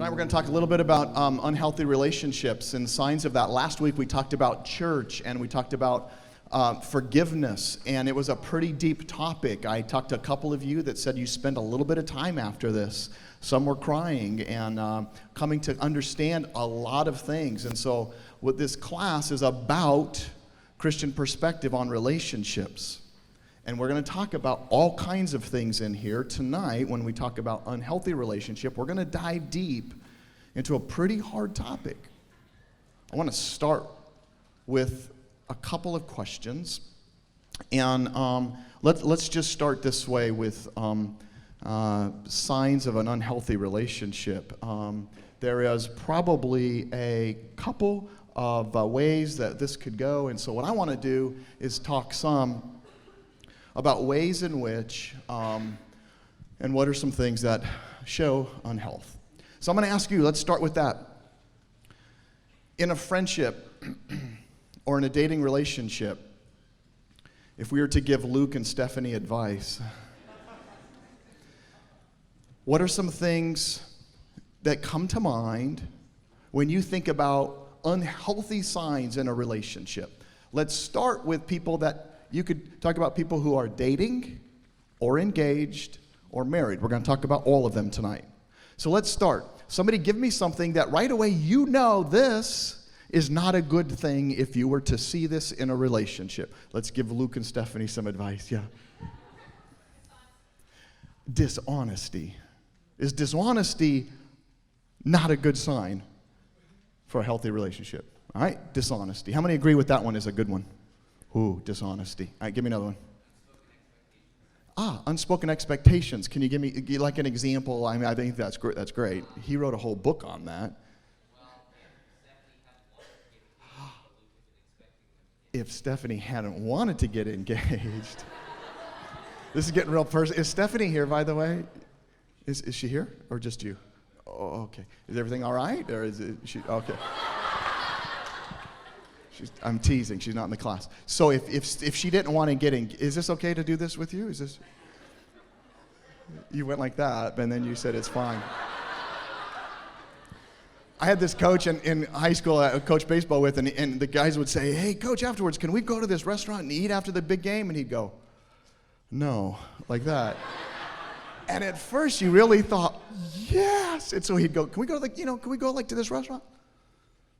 Tonight we're going to talk a little bit about unhealthy relationships and signs of that. Last week we talked about church and we talked about forgiveness, and it was a pretty deep topic. I talked to a couple of you that said you spend a little bit of time after this. Some were crying and coming to understand a lot of things. And so what this class is about, Christian perspective on relationships. And we're going to talk about all kinds of things in here tonight. When we talk about unhealthy relationship, we're going to dive deep into a pretty hard topic. I want to start with a couple of questions. And let's just start this way with signs of an unhealthy relationship. There is probably a couple of ways that this could go. And so what I want to do is talk some about ways in which, and what are some things that show unhealth. So I'm going to ask you, let's start with that. In a friendship or in a dating relationship, if we were to give Luke and Stephanie advice, what are some things that come to mind when you think about unhealthy signs in a relationship? Let's start with people that you could talk about people who are dating or engaged or married. We're going to talk about all of them tonight. So let's start. Somebody give me something that right away you know this is not a good thing if you were to see this in a relationship. Let's give Luke and Stephanie some advice. Yeah. Dishonesty. Is dishonesty not a good sign for a healthy relationship? All right, dishonesty. How many agree with that one is a good one? Ooh, dishonesty. All right, give me another one. Unspoken expectations. Can you give me like an example? I mean, I think that's great. That's great. He wrote a whole book on that. If Stephanie hadn't wanted to get engaged. This is getting real personal. Is Stephanie here, by the way? Is she here or just you? Oh, okay. Is everything all right, or is it she? Okay. I'm teasing. She's not in the class. So if she didn't want to get in, is this okay to do this with you? Is this? You went like that, and then you said it's fine. I had this coach in high school I coached baseball with, and the guys would say, "Hey, coach, afterwards, can we go to this restaurant and eat after the big game?" And he'd go, "No," like that. And at first, you really thought, "Yes." And so he'd go, "Can we go to this restaurant?"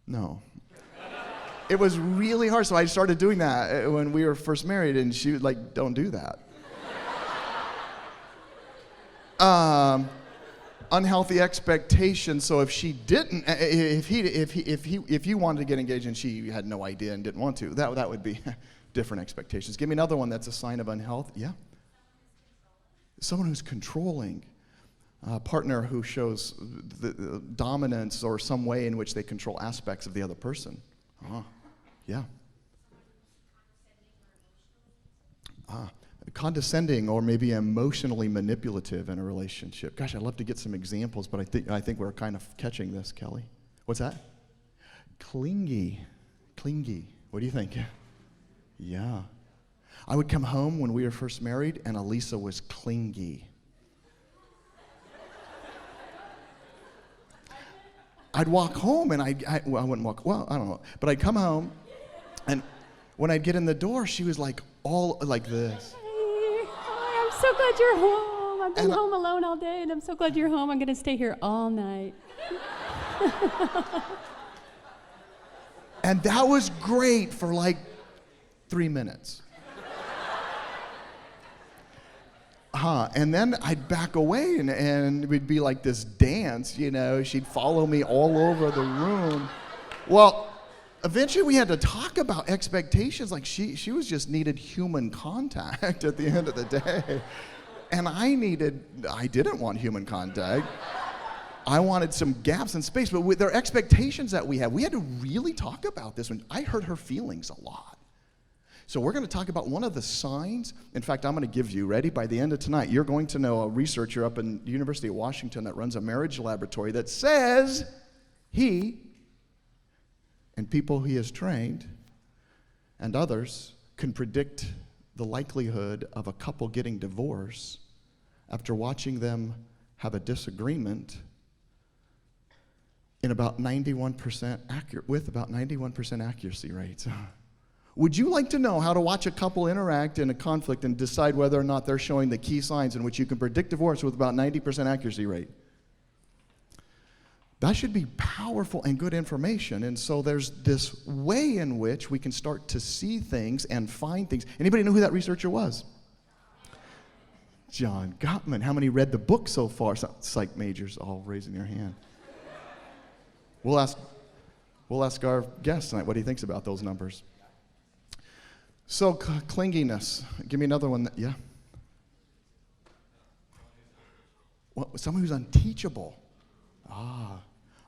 No. It was really hard, so I started doing that when we were first married, and she was like, "Don't do that." Unhealthy expectations. So if she didn't, if you wanted to get engaged and she had no idea and didn't want to, that would be different expectations. Give me another one that's a sign of unhealth. Yeah. Someone who's controlling. A partner who shows the dominance or some way in which they control aspects of the other person. Yeah. Condescending or maybe emotionally manipulative in a relationship. Gosh, I'd love to get some examples, but I think we're kind of catching this, Kelly. What's that? Clingy. What do you think? Yeah. I would come home when we were first married, and Elisa was clingy. I'd walk home, and I wouldn't walk, well, I don't know, but I'd come home, and when I'd get in the door, she was like all like this. Hey, I'm so glad you're home. I've been home alone all day, and I'm so glad you're home. I'm going to stay here all night. And that was great for like 3 minutes. And then I'd back away, and we'd be like this dance, She'd follow me all over the room. Well, eventually we had to talk about expectations. Like she was just needed human contact at the end of the day. And I didn't want human contact. I wanted some gaps in space. But with their expectations that we had to really talk about this one. I hurt her feelings a lot. So we're going to talk about one of the signs. In fact, I'm going to give you, ready, by the end of tonight, you're going to know a researcher up in the University of Washington that runs a marriage laboratory that says he and people he has trained and others can predict the likelihood of a couple getting divorced after watching them have a disagreement in about 91% with about 91% accuracy rates. Would you like to know how to watch a couple interact in a conflict and decide whether or not they're showing the key signs in which you can predict divorce with about 90% accuracy rate? That should be powerful and good information. And so there's this way in which we can start to see things and find things. Anybody know who that researcher was? John Gottman. How many read the book so far? Psych majors all raising their hand. We'll ask our guest tonight what he thinks about those numbers. So clinginess. Give me another one. Yeah. Someone who's unteachable.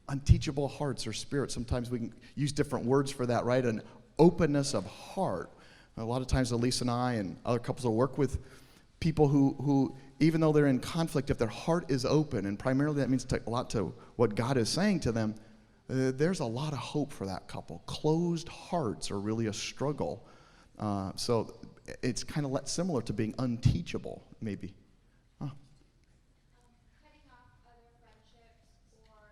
Unteachable hearts or spirits. Sometimes we can use different words for that, right? An openness of heart. A lot of times Elise and I and other couples will work with people who, even though they're in conflict, if their heart is open, and primarily that means a lot to what God is saying to them, there's a lot of hope for that couple. Closed hearts are really a struggle. So it's kind of similar to being unteachable, maybe. Cutting off other friendships or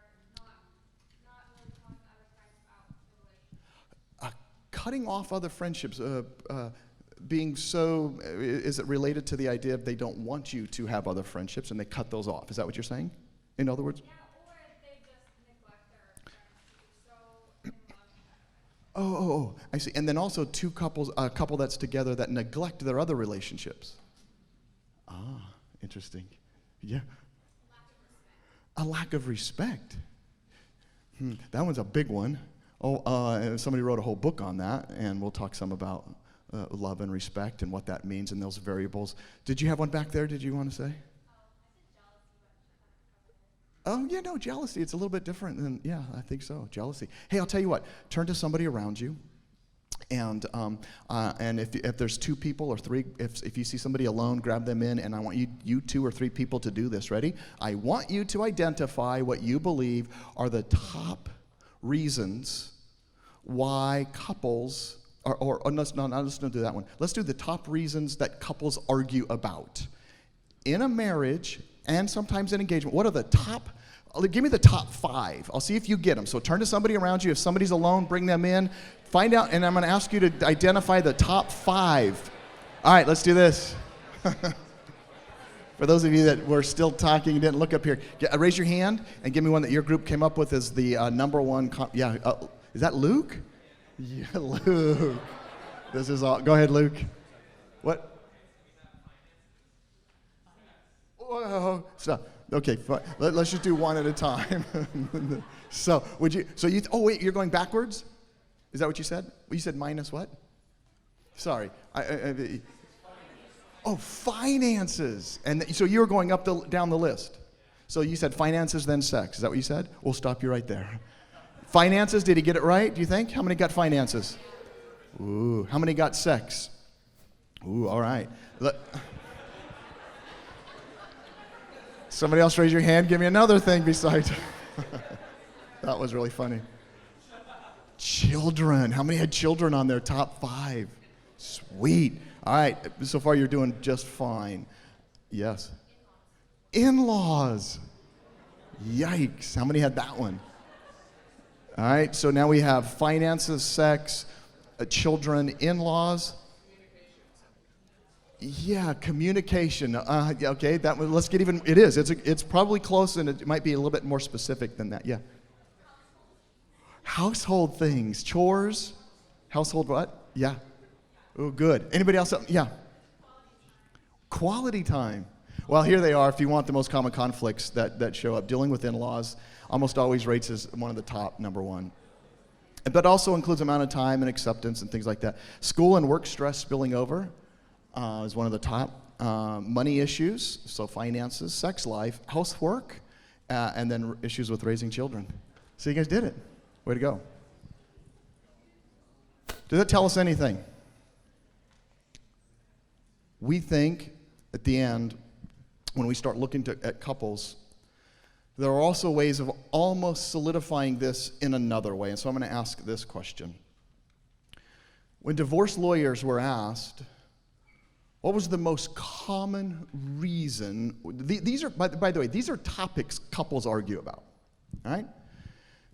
not really talking to other friends about the relationship. Cutting off other friendships, being so, is it related to the idea of they don't want you to have other friendships and they cut those off? Is that what you're saying? In other words? Yeah, or they just neglect their friends to be so in love. Oh, I see. And then also a couple that's together that neglect their other relationships. Interesting. Yeah. A lack of respect. That one's a big one. Somebody wrote a whole book on that, and we'll talk some about love and respect and what that means and those variables. Did you have one back there? Did you want to say? Oh, yeah, no, jealousy. It's a little bit different than, yeah, I think so, jealousy. Hey, I'll tell you what. Turn to somebody around you, and if there's two people or three, if you see somebody alone, grab them in, and I want you two or three people to do this. Ready? I want you to identify what you believe are the top reasons why couples, let's not do that one. Let's do the top reasons that couples argue about. In a marriage, and sometimes in engagement, what are the top, give me the top 5. I'll see if you get them. So turn to somebody around you. If somebody's alone, bring them in. Find out, and I'm going to ask you to identify the top 5. All right, let's do this. For those of you that were still talking and didn't look up here, raise your hand and give me one that your group came up with as the number one. Is that Luke? Yeah, Luke. This is all. Go ahead, Luke. What? Whoa. So, okay, fine. Let's just do one at a time. So, oh wait, you're going backwards? Is that what you said? Well, you said minus what? Sorry. Finances. And so you were going down the list. So you said finances, then sex. Is that what you said? We'll stop you right there. Finances, did he get it right, do you think? How many got finances? Ooh. How many got sex? Ooh, all right. Somebody else raise your hand. Give me another thing besides. That was really funny. Children. How many had children on their top 5? Sweet. All right. So far, you're doing just fine. Yes. In-laws. Yikes. How many had that one? All right. So now we have finances, sex, children, in-laws. Yeah, communication. Okay, that one. Let's get even. It is. It's probably close, and it might be a little bit more specific than that. Yeah. Household things, chores, household what? Yeah. Oh, good. Anybody else? Yeah. Quality time. Well, here they are. If you want the most common conflicts that show up, dealing with in-laws almost always rates as one of the top, number one. But also includes amount of time and acceptance and things like that. School and work stress spilling over. Is one of the top. Money issues, so finances, sex life, housework, and then issues with raising children. So you guys did it. Way to go. Does that tell us anything? We think at the end, when we start looking at couples, there are also ways of almost solidifying this in another way. And so I'm going to ask this question. When divorce lawyers were asked, what was the most common reason? These are, by the way, these are topics couples argue about, all right?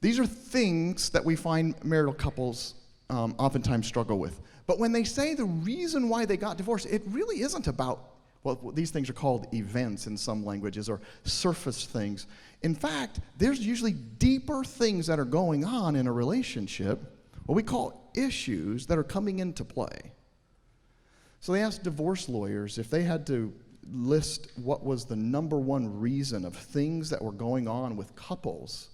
These are things that we find marital couples oftentimes struggle with. But when they say the reason why they got divorced, it really isn't about, well, these things are called events in some languages, or surface things. In fact, there's usually deeper things that are going on in a relationship, what we call issues that are coming into play. So they asked divorce lawyers if they had to list what was the number one reason of things that were going on with couples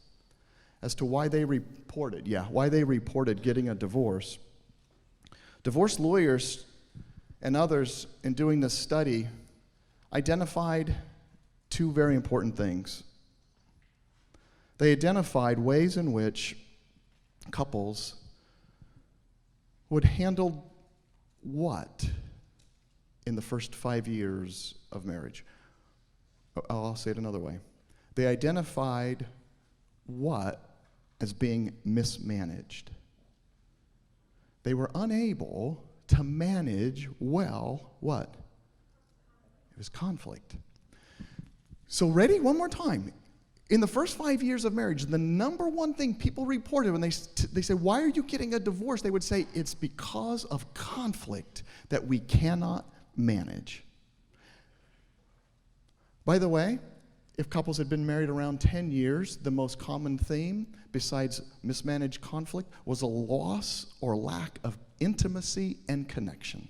as to why they reported getting a divorce. Divorce lawyers and others in doing this study identified two very important things. They identified ways in which couples would handle what in the first 5 years of marriage? I'll say it another way. They identified what as being mismanaged. They were unable to manage well what? It was conflict. So ready? One more time. In the first 5 years of marriage, the number one thing people reported when they say, why are you getting a divorce? They would say, it's because of conflict that we cannot manage. By the way, if couples had been married around 10 years, the most common theme, besides mismanaged conflict, was a loss or lack of intimacy and connection.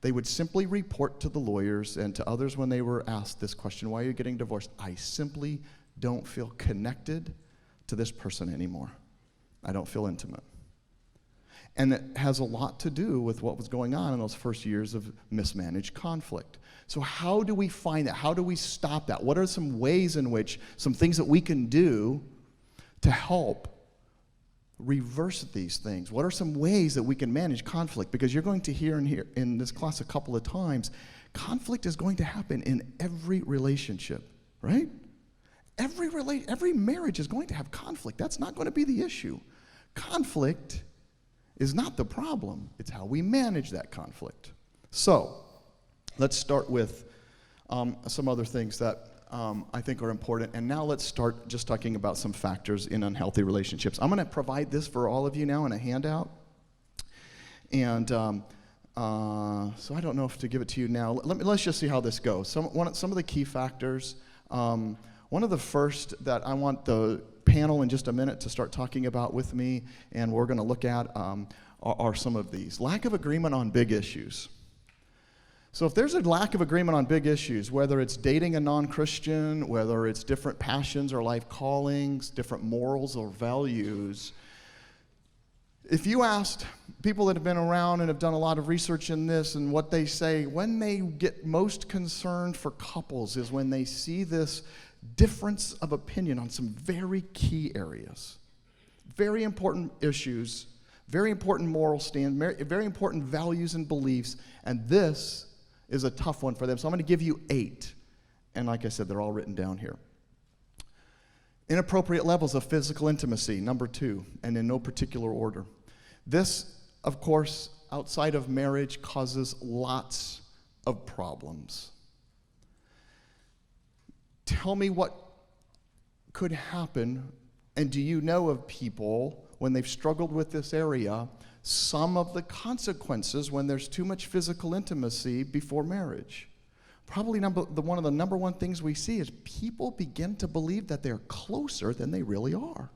They would simply report to the lawyers and to others when they were asked this question, why are you getting divorced? I simply don't feel connected to this person anymore. I don't feel intimate. And it has a lot to do with what was going on in those first years of mismanaged conflict. So how do we find that? How do we stop that? What are some ways in which, some things that we can do to help reverse these things? What are some ways that we can manage conflict? Because you're going to hear in this class a couple of times, conflict is going to happen in every relationship, right? Every marriage is going to have conflict. That's not going to be the issue. Conflict is not the problem. It's how we manage that conflict. So, let's start with some other things that I think are important. And now let's start just talking about some factors in unhealthy relationships. I'm going to provide this for all of you now in a handout. And so I don't know if to give it to you now. Let's just see how this goes. Some of the key factors. One of the first that I want the panel in just a minute to start talking about with me, and we're going to look at, are some of these. Lack of agreement on big issues. So if there's a lack of agreement on big issues, whether it's dating a non-Christian, whether it's different passions or life callings, different morals or values, if you asked people that have been around and have done a lot of research in this, and what they say, when they get most concerned for couples is when they see this difference of opinion on some very key areas. Very important issues, very important moral standards, very important values and beliefs, and this is a tough one for them. So I'm going to give you 8, and like I said, they're all written down here. Inappropriate levels of physical intimacy, number 2, and in no particular order. This, of course, outside of marriage, causes lots of problems. Tell me what could happen, and do you know of people when they've struggled with this area, some of the consequences when there's too much physical intimacy before marriage? Probably one of the number one things we see is people begin to believe that they're closer than they really are.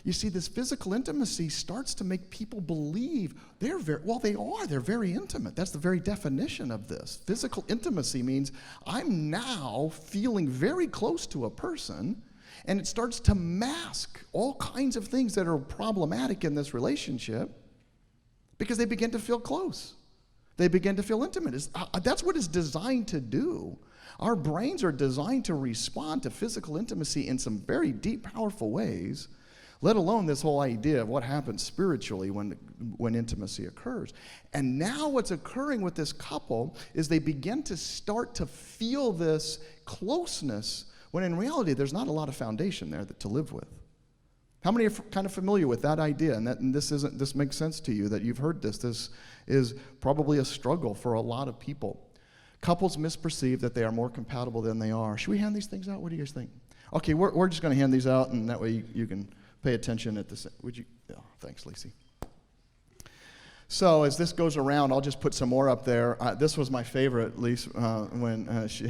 You see, this physical intimacy starts to make people believe they're very intimate. That's the very definition of this. Physical intimacy means I'm now feeling very close to a person, and it starts to mask all kinds of things that are problematic in this relationship because they begin to feel close. They begin to feel intimate. That's what it's designed to do. Our brains are designed to respond to physical intimacy in some very deep, powerful ways, let alone this whole idea of what happens spiritually when intimacy occurs. And now what's occurring with this couple is they begin to start to feel this closeness when in reality there's not a lot of foundation there to live with. How many are kind of familiar with that idea? And this makes sense to you that you've heard this. This is probably a struggle for a lot of people. Couples misperceive that they are more compatible than they are. Should we hand these things out? What do you guys think? Okay, we're just going to hand these out, and that way you can pay attention at the, would you, oh, thanks, Lacey. So as this goes around, I'll just put some more up there. This was my favorite, Lisa, when she,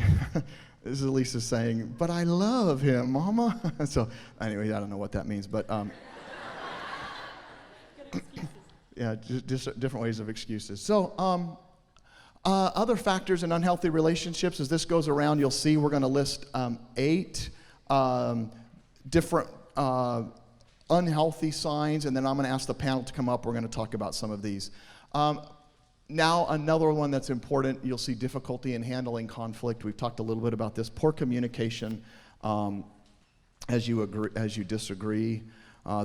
this is Lisa saying, but I love him, Mama. So anyway, I don't know what that means, but yeah, just different ways of excuses. So other factors in unhealthy relationships, as this goes around, you'll see we're going to list 8 different unhealthy signs, and then I'm going to ask the panel to come up. We're going to talk about some of these. Now, another one that's important, you'll see difficulty in handling conflict. We've talked a little bit about this. Poor communication as you disagree.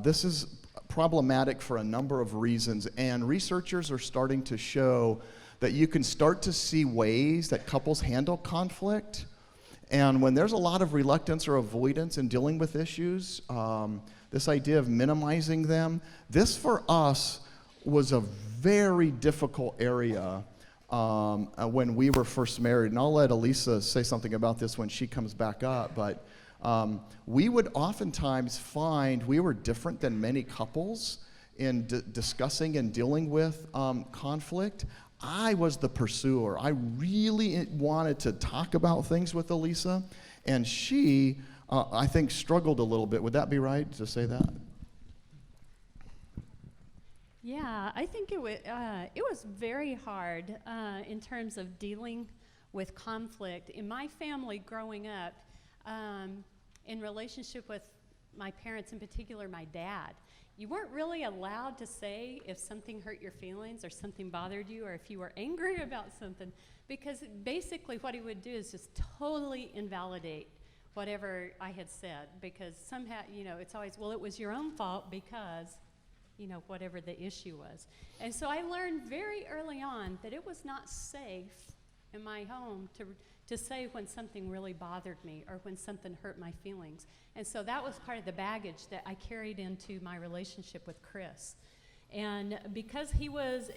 This is problematic for a number of reasons, and researchers are starting to show that you can start to see ways that couples handle conflict. And when there's a lot of reluctance or avoidance in dealing with issues, this idea of minimizing them, this for us was a very difficult area when we were first married. And I'll let Elisa say something about this when she comes back up. But we would oftentimes find we were different than many couples in discussing and dealing with conflict. I was the pursuer. I really wanted to talk about things with Elisa, and she, I think, struggled a little bit. Would that be right to say that? Yeah, I think it was very hard in terms of dealing with conflict. In my family growing up, in relationship with my parents, in particular my dad, you weren't really allowed to say if something hurt your feelings or something bothered you or if you were angry about something, because basically what he would do is just totally invalidate whatever I had said, because somehow, it's always, well, it was your own fault because, whatever the issue was. And so I learned very early on that it was not safe in my home to say when something really bothered me or when something hurt my feelings. And so that was part of the baggage that I carried into my relationship with Chris. And because he was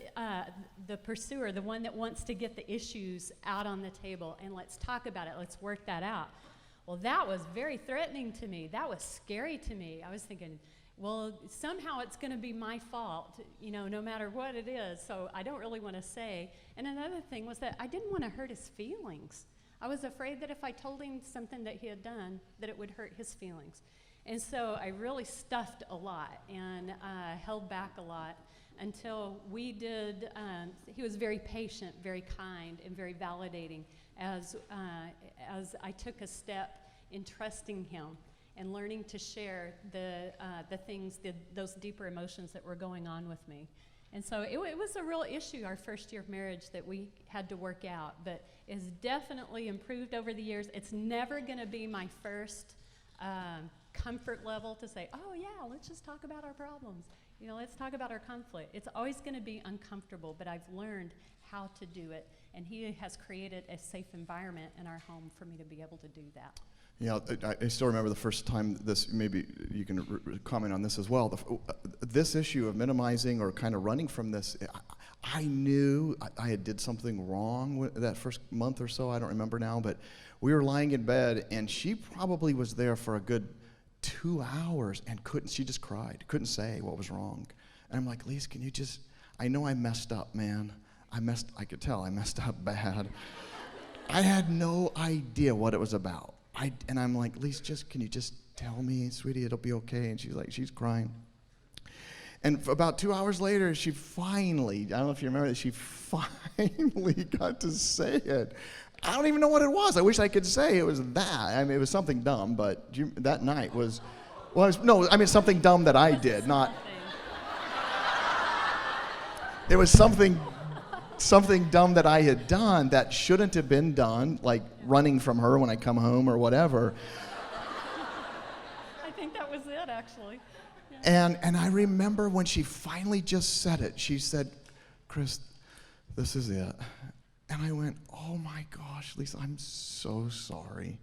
the pursuer, the one that wants to get the issues out on the table and let's talk about it, let's work that out. Well, that was very threatening to me. That was scary to me. I was thinking, well, somehow it's going to be my fault, no matter what it is. So I don't really want to say. And another thing was that I didn't want to hurt his feelings. I was afraid that if I told him something that he had done, that it would hurt his feelings. And so I really stuffed a lot and held back a lot until we did, he was very patient, very kind, and very validating as I took a step in trusting him and learning to share the things, those deeper emotions that were going on with me. And so it was a real issue our first year of marriage that we had to work out, but it's definitely improved over the years. It's never going to be my first comfort level to say, oh yeah, let's just talk about our problems. Let's talk about our conflict. It's always going to be uncomfortable, but I've learned how to do it, and he has created a safe environment in our home for me to be able to do that. Yeah, I still remember the first time this, maybe you can comment on this as well. This issue of minimizing or kind of running from this, I knew I had did something wrong that first month or so. I don't remember now, but we were lying in bed, and she probably was there for a good 2 hours and she just cried, couldn't say what was wrong. And I'm like, Lise, can you just, I know I messed up, man. I could tell I messed up bad. I had no idea what it was about. And I'm like, Lise, can you just tell me, sweetie, it'll be okay? And she's like, she's crying. And about 2 hours later, she finally, I don't know if you remember that, she finally got to say it. I don't even know what it was. I wish I could say it was that. I mean, it was something dumb, but that night was, something dumb that I did, not. It was something dumb that I had done that shouldn't have been done, like running from her when I come home or whatever. I think that was it, actually. Yeah. And I remember when she finally just said it, she said, Chris, this is it. And I went, oh my gosh, Lisa, I'm so sorry.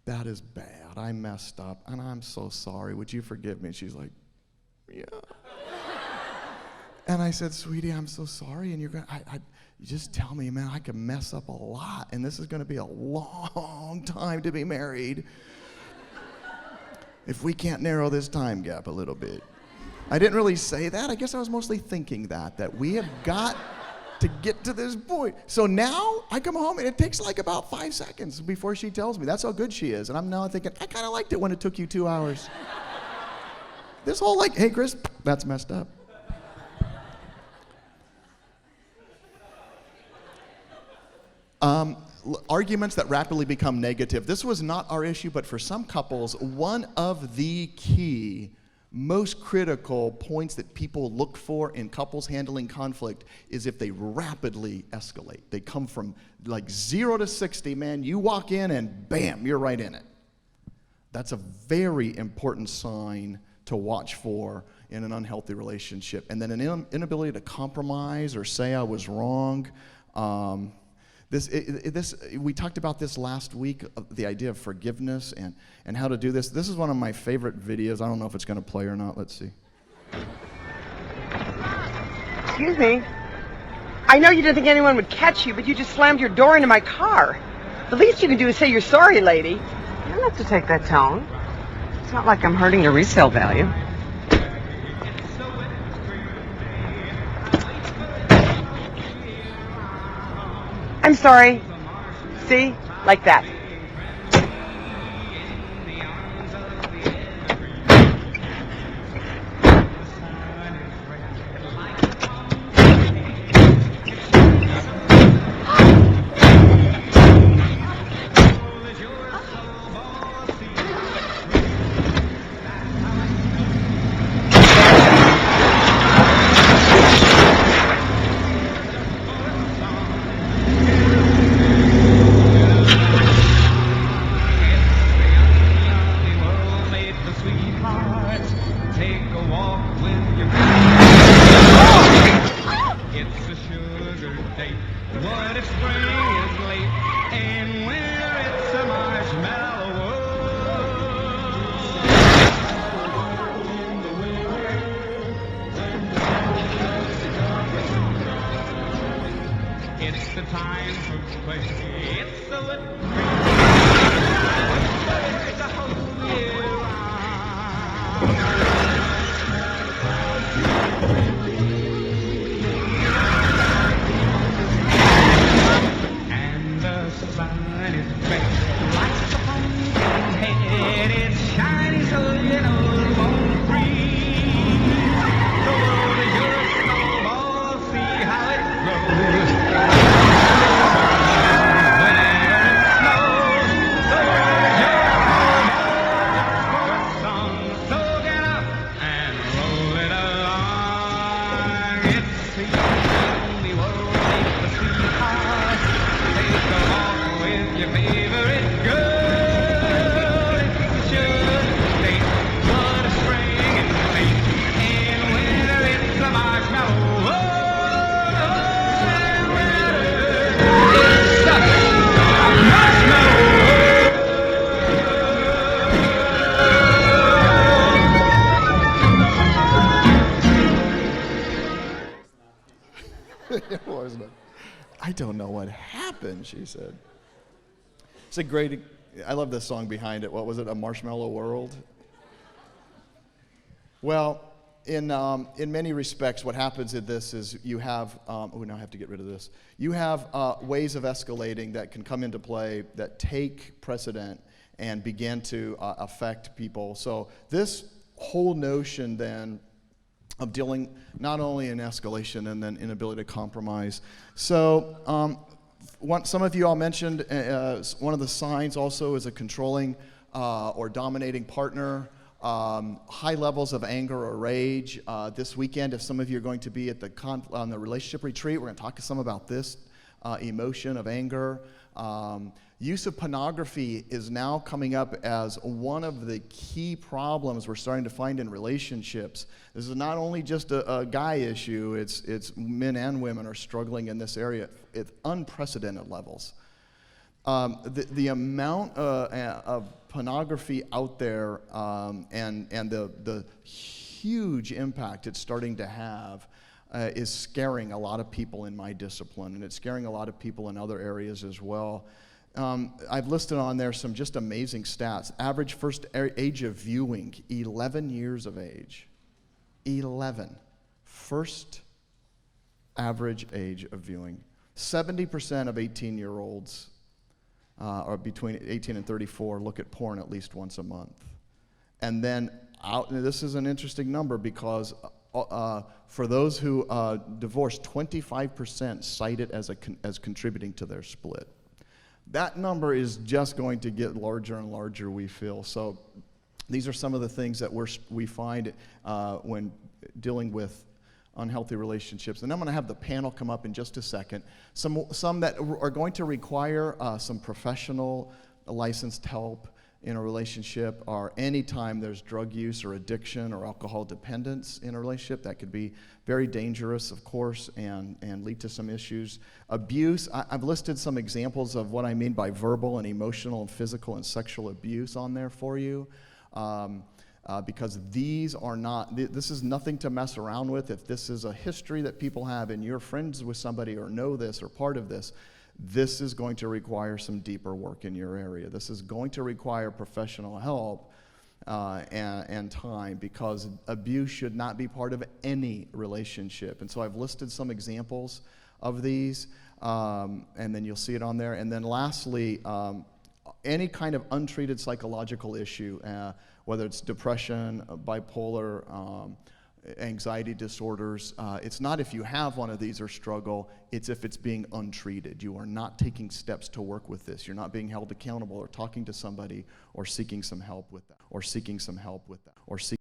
That is bad. I messed up, and I'm so sorry. Would you forgive me? And she's like, yeah. And I said, sweetie, I'm so sorry. And you just tell me, man, I can mess up a lot, and this is going to be a long time to be married. if we can't narrow this time gap a little bit. I didn't really say that. I guess I was mostly thinking that we have got to get to this point. So now I come home and it takes like about 5 seconds before she tells me. That's how good she is. And I'm now thinking, I kind of liked it when it took you 2 hours. This whole like, hey Chris, that's messed up. Arguments that rapidly become negative. This was not our issue, but for some couples, one of the key, most critical points that people look for in couples handling conflict is if they rapidly escalate. They come from like 0 to 60, man. You walk in and bam, you're right in it. That's a very important sign to watch for in an unhealthy relationship. And then an inability to compromise or say I was wrong. We talked about this last week, the idea of forgiveness and how to do this. This is one of my favorite videos. I don't know if it's going to play or not. Let's see. Excuse me. I know you didn't think anyone would catch you, but you just slammed your door into my car. The least you can do is say you're sorry, lady. You don't have to take that tone. It's not like I'm hurting your resale value. I'm sorry. See? Like that. I don't know what happened, she said. It's a great, I love the song behind it. What was it, A Marshmallow World? Well, in many respects, what happens in this is you have, now I have to get rid of this. You have ways of escalating that can come into play that take precedent and begin to affect people. So this whole notion then of dealing not only in escalation and then inability to compromise. So some of you all mentioned one of the signs also is a controlling or dominating partner, high levels of anger or rage. This weekend, if some of you are going to be at on the relationship retreat, we're going to talk some about this emotion of anger. Use of pornography is now coming up as one of the key problems we're starting to find in relationships. This is not only just a guy issue, it's men and women are struggling in this area at unprecedented levels. The amount of pornography out there and the huge impact it's starting to have is scaring a lot of people in my discipline, and it's scaring a lot of people in other areas as well. I've listed on there some just amazing stats. Average first age of viewing, 11 years of age. 11. First average age of viewing. 70% of 18-year-olds, or between 18 and 34, look at porn at least once a month. And then, this is an interesting number because for those who divorce, 25% cite it as contributing to their split. That number is just going to get larger and larger, we feel. So these are some of the things that we find when dealing with unhealthy relationships. And I'm going to have the panel come up in just a second. Some that are going to require some professional licensed help in a relationship are anytime there's drug use or addiction or alcohol dependence in a relationship. That could be very dangerous, of course, and lead to some issues. Abuse, I've listed some examples of what I mean by verbal and emotional and physical and sexual abuse on there for you. Because these are not, this is nothing to mess around with. If this is a history that people have and you're friends with somebody or know this or part of this, this is going to require some deeper work in your area. This is going to require professional help and time, because abuse should not be part of any relationship. And so I've listed some examples of these, and then you'll see it on there. And then lastly, any kind of untreated psychological issue, whether it's depression, bipolar, anxiety disorders. It's not if you have one of these or struggle, it's if it's being untreated. You are not taking steps to work with this. You're not being held accountable or talking to somebody or seeking some help with that, or seeking some help with that, or seeking